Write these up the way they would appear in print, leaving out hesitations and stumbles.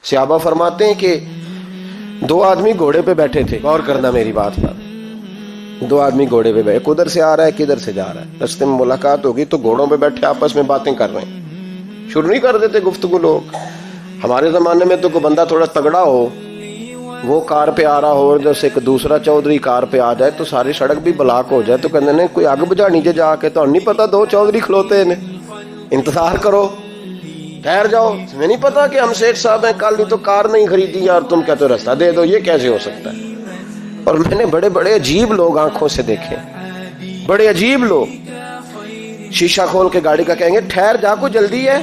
صحابہ فرماتے ہیں کہ دو آدمی گھوڑے پہ بیٹھے تھے، غور کرنا میری بات پر، دو آدمی گھوڑے پہ بیٹھے، کدھر سے آ رہا ہے کدھر سے جا رہا ہے، رستے میں ملاقات ہوگی تو گھوڑوں پہ بیٹھے آپس میں باتیں کر رہے ہیں، شروع نہیں کر دیتے گفتگو لوگ۔ ہمارے زمانے میں تو کوئی بندہ تھوڑا تگڑا ہو، وہ کار پہ آ رہا ہو اور جیسے ایک دوسرا چودھری کار پہ آ جائے تو ساری سڑک بھی بلاک ہو جائے تو کہنے نے کوئی اگ بجھا نیچے جا کے، تو نہیں پتا دو چودھری کھلوتے ہیں، انتظار کرو، ٹھہر جاؤ، میں نہیں پتا کہ ہم سیٹھ صاحب ہیں، کل نہیں تو کار نہیں خریدی اور تم کہتے ہو رستہ دے دو، یہ کیسے ہو سکتا ہے؟ اور میں نے بڑے بڑے عجیب لوگ آنکھوں سے دیکھے، بڑے عجیب لوگ شیشہ کھول کے گاڑی کا کہیں گے ٹھہر جا، کو جلدی ہے؟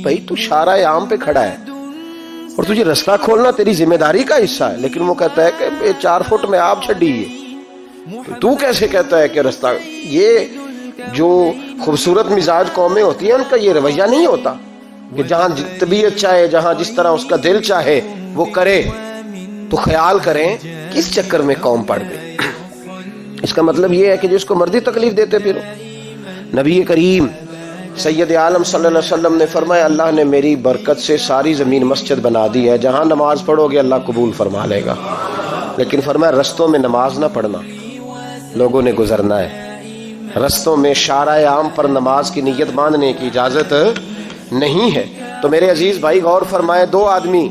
بھائی تو شارع عام پہ کھڑا ہے اور تجھے رستہ کھولنا تیری ذمہ داری کا حصہ ہے، لیکن وہ کہتا ہے کہ 4 فٹ میں آپ چھڈیے، تو کیسے کہتا ہے کہ رستہ؟ یہ جو خوبصورت مزاج قومیں ہوتی ہیں ان کا یہ رویہ نہیں ہوتا کہ جہاں طبیعت چاہے، جہاں جس طرح اس کا دل چاہے وہ کرے۔ تو خیال کریں کس چکر میں قوم پڑ گئی۔ اس کا مطلب یہ ہے کہ جس کو مرضی تکلیف دیتے پھرو۔ نبی کریم سید عالم صلی اللہ علیہ وسلم نے فرمایا اللہ نے میری برکت سے ساری زمین مسجد بنا دی ہے، جہاں نماز پڑھو گے اللہ قبول فرما لے گا، لیکن فرمایا رستوں میں نماز نہ پڑھنا، لوگوں نے گزرنا ہے، رستوں میں شارع عام پر نماز کی نیت باندھنے کی اجازت نہیں ہے۔ تو میرے عزیز بھائی غور فرمائے، دو آدمی،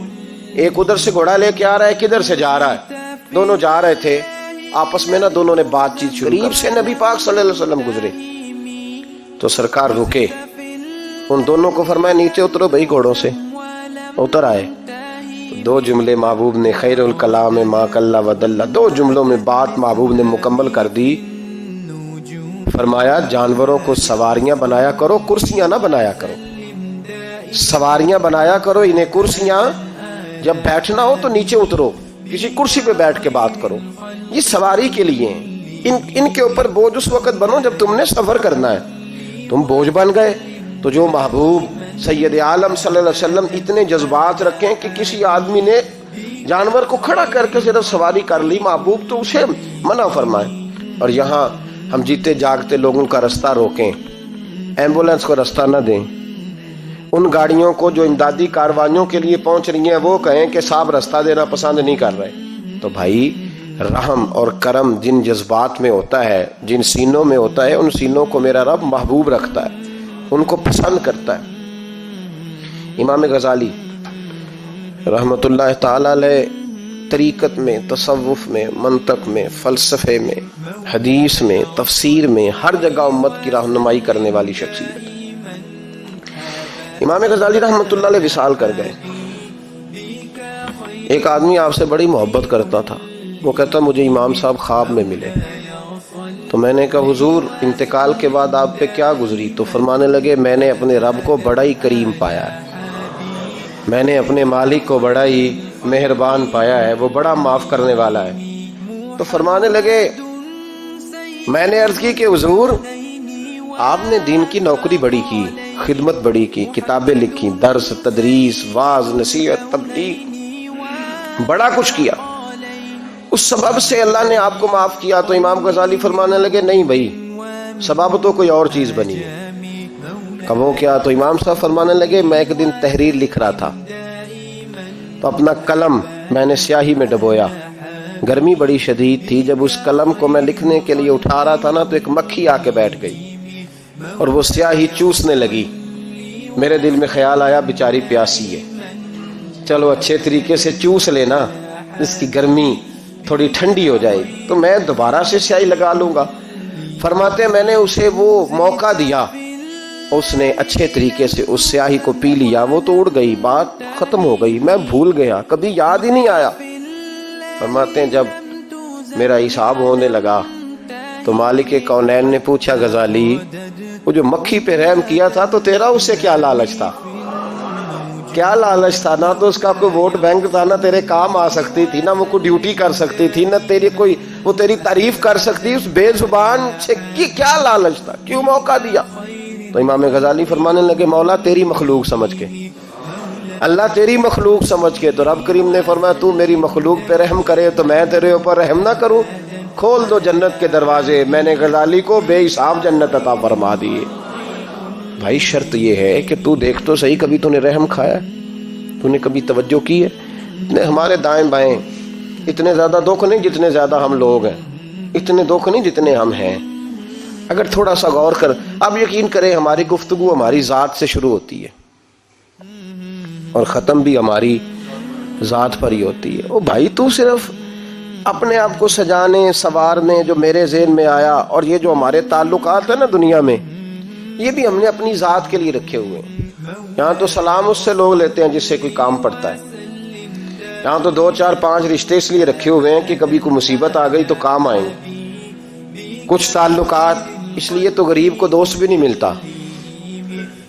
ایک ادھر سے گھوڑا لے کے آ رہا ہے، کدھر سے جا رہا ہے، دونوں جا رہے تھے، آپس میں دونوں نے بات چیت شروع، قریب سے نبی پاک صلی اللہ علیہ وسلم گزرے تو سرکار رکے، ان دونوں کو فرمایا نیچے اترو بھائی گھوڑوں سے، اتر آئے، دو جملے محبوب نے، خیر الکلام ما قل و دل، دو جملوں میں بات محبوب نے مکمل کر دی۔ فرمایا جانوروں کو سواریاں بنایا کرو، کرسیاں نہ بنایا کرو، سواریاں بنایا کرو انہیں، کرسیاں جب بیٹھنا ہو تو نیچے اترو، کسی کرسی پہ بیٹھ کے بات کرو، یہ سواری کے لیے ہیں، ان کے اوپر بوجھ اس وقت بنو جب تم نے سفر کرنا ہے، تم بوجھ بن گئے۔ تو جو محبوب سید عالم صلی اللہ علیہ وسلم اتنے جذبات رکھیں کہ کسی آدمی نے جانور کو کھڑا کر کے صرف سواری کر لی، محبوب تو اسے منع فرمائے، اور یہاں ہم جیتے جاگتے لوگوں کا رستہ روکیں، ایمبولینس کو رستہ نہ دیں، ان گاڑیوں کو جو امدادی کاروائیوں کے لیے پہنچ رہی ہیں وہ کہیں کہ صاحب رستہ دینا پسند نہیں کر رہے۔ تو بھائی رحم اور کرم جن جذبات میں ہوتا ہے، جن سینوں میں ہوتا ہے، ان سینوں کو میرا رب محبوب رکھتا ہے، ان کو پسند کرتا ہے۔ امام غزالی رحمت اللہ تعالی علیہ طریقت میں، تصوف میں، منطق میں، فلسفے میں، حدیث میں، تفسیر میں، ہر جگہ امت کی رہنمائی کرنے والی شخصیت۔ امام غزالی رحمت اللہ علیہ وصال کر گئے، ایک آدمی آپ سے بڑی محبت کرتا تھا، وہ کہتا مجھے امام صاحب خواب میں ملے، تو میں نے کہا حضور انتقال کے بعد آپ پہ کیا گزری؟ تو فرمانے لگے میں نے اپنے رب کو بڑا ہی کریم پایا ہے، میں نے اپنے مالک کو بڑا ہی مہربان پایا ہے، وہ بڑا معاف کرنے والا ہے۔ تو فرمانے لگے میں نے عرض کی کہ حضور آپ نے دین کی نوکری بڑی کی، خدمت بڑی کی، کتابیں لکھی، درس، تدریس، واعظ، نصیحت، تبلیغ، بڑا کچھ کیا، اس سبب سے اللہ نے آپ کو معاف کیا۔ تو امام غزالی فرمانے لگے نہیں بھائی، سبب تو کوئی اور چیز بنی ہے۔ کہو کیا؟ تو امام صاحب فرمانے لگے میں ایک دن تحریر لکھ رہا تھا تو اپنا قلم میں نے سیاہی میں ڈبویا، گرمی بڑی شدید تھی، جب اس قلم کو میں لکھنے کے لیے اٹھا رہا تھا نا تو ایک مکھی آ کے بیٹھ گئی اور وہ سیاہی چوسنے لگی، میرے دل میں خیال آیا بیچاری پیاسی ہے، چلو اچھے طریقے سے چوس لینا، اس کی گرمی تھوڑی ٹھنڈی ہو جائے گی تو میں دوبارہ سے سیاہی لگا لوں گا۔ فرماتے ہیں میں نے اسے وہ موقع دیا، اس نے اچھے طریقے سے اس سیاہی کو پی لیا، وہ تو اڑ گئی، بات ختم ہو گئی، میں بھول گیا، کبھی یاد ہی نہیں آیا۔ فرماتے ہیں جب میرا حساب ہونے لگا تو مالک کونین نے پوچھا غزالی وہ جو مکھی پہ رحم کیا تھا تو تیرا اس سے کیا لالچ تھا؟ کیا لالچ تھا؟ نہ تو اس کا کوئی ووٹ بینک تھا، نہ تیرے کام آ سکتی تھی، نہ وہ کوئی ڈیوٹی کر سکتی تھی، نہ تیری کوئی وہ تیری تعریف کر سکتی، اس بے زبان سے کیا لالچ تھا؟ کیوں موقع دیا؟ تو امام غزالی فرمانے لگے مولا تیری مخلوق سمجھ کے، اللہ تیری مخلوق سمجھ کے۔ تو رب کریم نے فرمایا تو میری مخلوق پہ رحم کرے تو میں تیرے اوپر رحم نہ کروں؟ کھول دو جنت کے دروازے، میں نے غزالی کو بے حساب جنت عطا فرما دیے۔ بھائی شرط یہ ہے کہ تو دیکھ تو صحیح کبھی تو نے رحم کھایا؟ تو نے کبھی توجہ کی ہے؟ ہمارے دائیں بائیں اتنے زیادہ دکھ نہیں جتنے زیادہ ہم لوگ ہیں، اتنے دکھ نہیں جتنے ہم ہیں۔ اگر تھوڑا سا غور کر، اب یقین کریں ہماری گفتگو ہماری ذات سے شروع ہوتی ہے اور ختم بھی ہماری ذات پر ہی ہوتی ہے۔ او بھائی تو صرف اپنے آپ کو سجانے سنوارنے جو میرے ذہن میں آیا، اور یہ جو ہمارے تعلقات ہیں نا دنیا میں، یہ بھی ہم نے اپنی ذات کے لیے رکھے ہوئے ہیں۔ یہاں تو سلام اس سے لوگ لیتے ہیں جس سے کوئی کام پڑتا ہے، یہاں تو 2 4 5 رشتے اس لیے رکھے ہوئے ہیں کہ کبھی کوئی مصیبت آ گئی تو کام آئیں گے۔ کچھ تعلقات اس لیے تو غریب کو دوست بھی نہیں ملتا،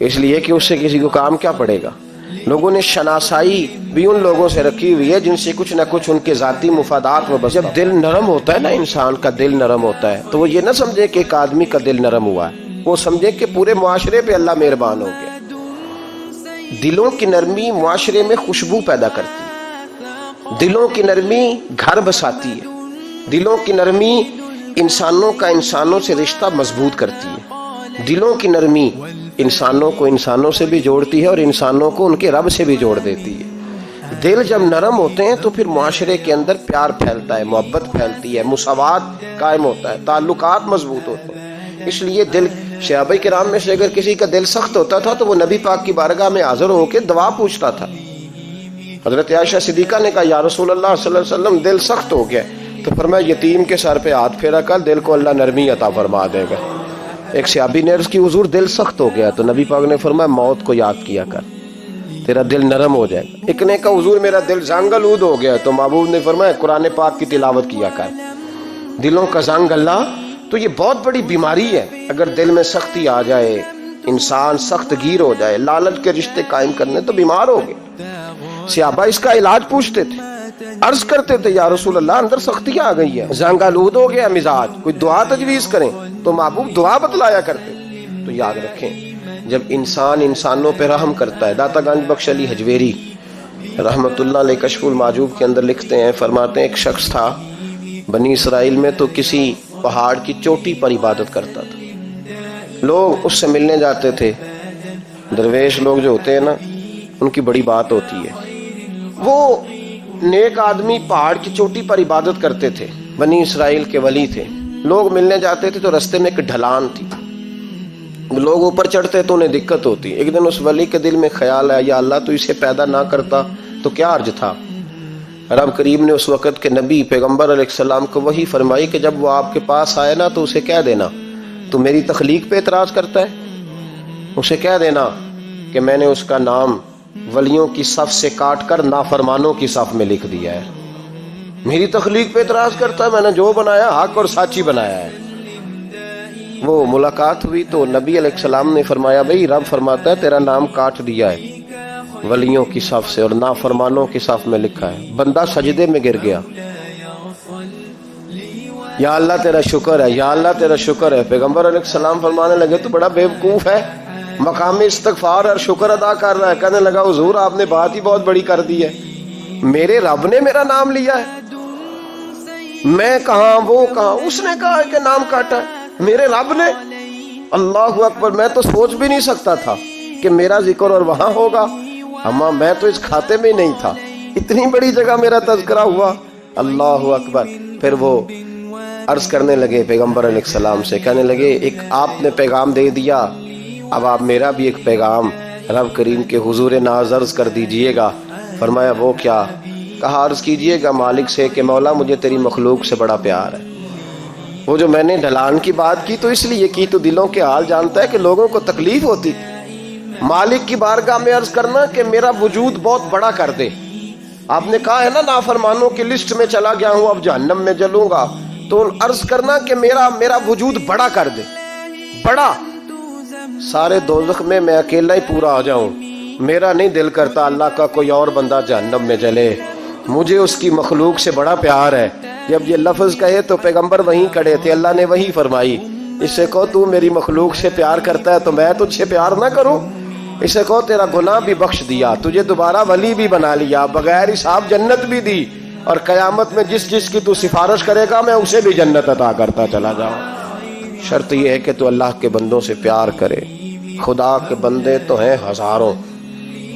اس لیے کہ اس سے کسی کو کام کیا پڑے گا۔ لوگوں نے شناسائی بھی ان لوگوں سے رکھی ہوئی ہے جن سے کچھ نہ کچھ ان کے ذاتی مفادات میں بس۔ جب دل نرم ہوتا ہے نا، انسان کا دل نرم ہوتا ہے، تو وہ یہ نہ سمجھے کہ ایک آدمی کا دل نرم ہوا ہے، وہ سمجھے کہ پورے معاشرے پہ اللہ مہربان ہو گیا۔ دلوں کی نرمی معاشرے میں خوشبو پیدا کرتی ہے، دلوں کی نرمی گھر بساتی ہے، دلوں کی نرمی انسانوں کا انسانوں سے رشتہ مضبوط کرتی ہے، دلوں کی نرمی انسانوں کو انسانوں سے بھی جوڑتی ہے اور انسانوں کو ان کے رب سے بھی جوڑ دیتی ہے۔ دل جب نرم ہوتے ہیں تو پھر معاشرے کے اندر پیار پھیلتا ہے، محبت پھیلتی ہے، مساوات قائم ہوتا ہے، تعلقات مضبوط ہوتے ہیں۔ اس لیے دل، صحابہ کرام میں سے اگر کسی کا دل سخت ہوتا تھا تو وہ نبی پاک کی بارگاہ میں حاضر ہو کے دعا پوچھتا تھا۔ حضرت عائشہ صدیقہ نے کہا یا رسول اللہ صلی اللہ علیہ وسلم دل سخت ہو گیا، تو فرمایا یتیم کے سر پہ ہاتھ پھیرا کر، دل کو اللہ نرمی عطا فرما دے گا۔ ایک صحابی نے عرض کی حضور دل سخت ہو گیا، تو نبی پاک نے فرمایا موت کو یاد کیا کر، تیرا دل نرم ہو جائے گا۔ ایک نے کہا حضور میرا دل زنگ آلود ہو گیا، تو محبوب نے فرمایا قرآن پاک کی تلاوت کیا کر۔ دلوں کا زنگ اللہ تو یہ بہت بڑی بیماری ہے۔ اگر دل میں سختی آ جائے، انسان سخت گیر ہو جائے، لالچ کے رشتے قائم کرنے تو بیمار ہو گئے۔ صحابہ اس کا علاج پوچھتے تھے، عرض کرتے تھے یا رسول اللہ اندر سختی آ گئی ہے، زنگ آلود ہو گیا مزاج، کوئی دعا تجویز کریں، تو محبوب دعا بتلایا کرتے۔ تو یاد رکھیں جب انسان انسانوں پہ رحم کرتا ہے، داتا گنج بخش علی حجویری رحمت اللہ علیہ کشف المعجوب کے اندر لکھتے ہیں، فرماتے ہیں ایک شخص تھا بنی اسرائیل میں، تو کسی پہاڑ کی چوٹی پر عبادت کرتا تھا۔ لوگ اس سے ملنے جاتے تھے، درویش لوگ جو ہوتے ہیں نا ان کی بڑی بات ہوتی ہے۔ وہ نیک آدمی پہاڑ کی چوٹی پر عبادت کرتے تھے، بنی اسرائیل کے ولی تھے۔ لوگ ملنے جاتے تھے تو رستے میں ایک ڈھلان تھی، لوگ اوپر چڑھتے تو انہیں دقت ہوتی۔ ایک دن اس ولی کے دل میں خیال آیا یا اللہ تو اسے پیدا نہ کرتا تو کیا حرج تھا۔ رب کریم نے اس وقت کے نبی پیغمبر علیہ السلام کو وحی فرمائی کہ جب وہ آپ کے پاس آئے نا تو اسے کہہ دینا تو میری تخلیق پہ اعتراض کرتا ہے، اسے کہہ دینا کہ میں نے اس کا نام ولیوں کی صف سے کاٹ کر نافرمانوں کی صف میں لکھ دیا ہے۔ میری تخلیق پہ اعتراض کرتا ہے، میں نے جو بنایا حق اور سچی بنایا ہے۔ وہ ملاقات ہوئی تو نبی علیہ السلام نے فرمایا بھئی رب فرماتا ہے تیرا نام کاٹ دیا ہے ولیوں کی صف سے اور نافرمانوں کی صف میں لکھا ہے۔ بندہ سجدے میں گر گیا، یا اللہ تیرا شکر ہے، یا اللہ تیرا شکر ہے۔ پیغمبر علیہ السلام فرمانے لگے تو بڑا بیوقوف ہے، مقام استغفار اور شکر ادا کر رہا ہے۔ کہنے لگا حضور آپ نے بات ہی بہت بڑی کر دی ہے، میرے رب نے میرا نام لیا ہے، میں کہاں وہ کہاں، اس نے کہا کہ نام کاٹا ہے، میرے رب نے۔ اللہ اکبر، میں تو سوچ بھی نہیں سکتا تھا کہ میرا ذکر اور وہاں ہوگا، اما میں تو اس کھاتے میں نہیں تھا، اتنی بڑی جگہ میرا تذکرہ ہوا۔ اللہ اکبر۔ پھر وہ عرض کرنے لگے پیغمبر علیہ السلام سے، کہنے لگے ایک آپ نے پیغام دے دیا، اب آپ میرا بھی ایک پیغام رب کریم کے حضور ناز عرض کر دیجئے گا۔ فرمایا وہ کیا؟ کہا عرض کیجئے گا مالک سے کہ مولا مجھے تیری مخلوق سے بڑا پیار ہے۔ وہ جو میں نے ڈھلان کی بات کی تو اس لیے کی تو دلوں کے حال جانتا ہے کہ لوگوں کو تکلیف ہوتی، مالک کی بارگاہ میں عرض کرنا کہ میرا وجود بہت بڑا کر دے۔ آپ نے کہا ہے نا نافرمانوں کی لسٹ میں چلا گیا ہوں، اب جہنم میں جلوں گا، تو عرض کرنا کہ میرا وجود بڑا کر دے، بڑا، سارے دوزخ میں میں اکیلا ہی پورا آ جاؤں۔ میرا نہیں دل کرتا اللہ کا کوئی اور بندہ جہنم میں جلے، مجھے اس کی مخلوق سے بڑا پیار ہے۔ جب یہ لفظ کہے تو پیغمبر وہیں کھڑے تھے، اللہ نے وہی فرمائی، اس سے کہو تو میری مخلوق سے پیار کرتا ہے تو میں تجھ سے پیار نہ کروں؟ اس سے کہو تیرا گناہ بھی بخش دیا، تجھے دوبارہ ولی بھی بنا لیا، بغیر حساب جنت بھی دی، اور قیامت میں جس کی تو سفارش کرے گا میں اسے بھی جنت عطا کرتا چلا جاؤں۔ شرط یہ ہے کہ تو اللہ کے بندوں سے پیار کرے۔ خدا کے بندے تو ہیں ہزاروں،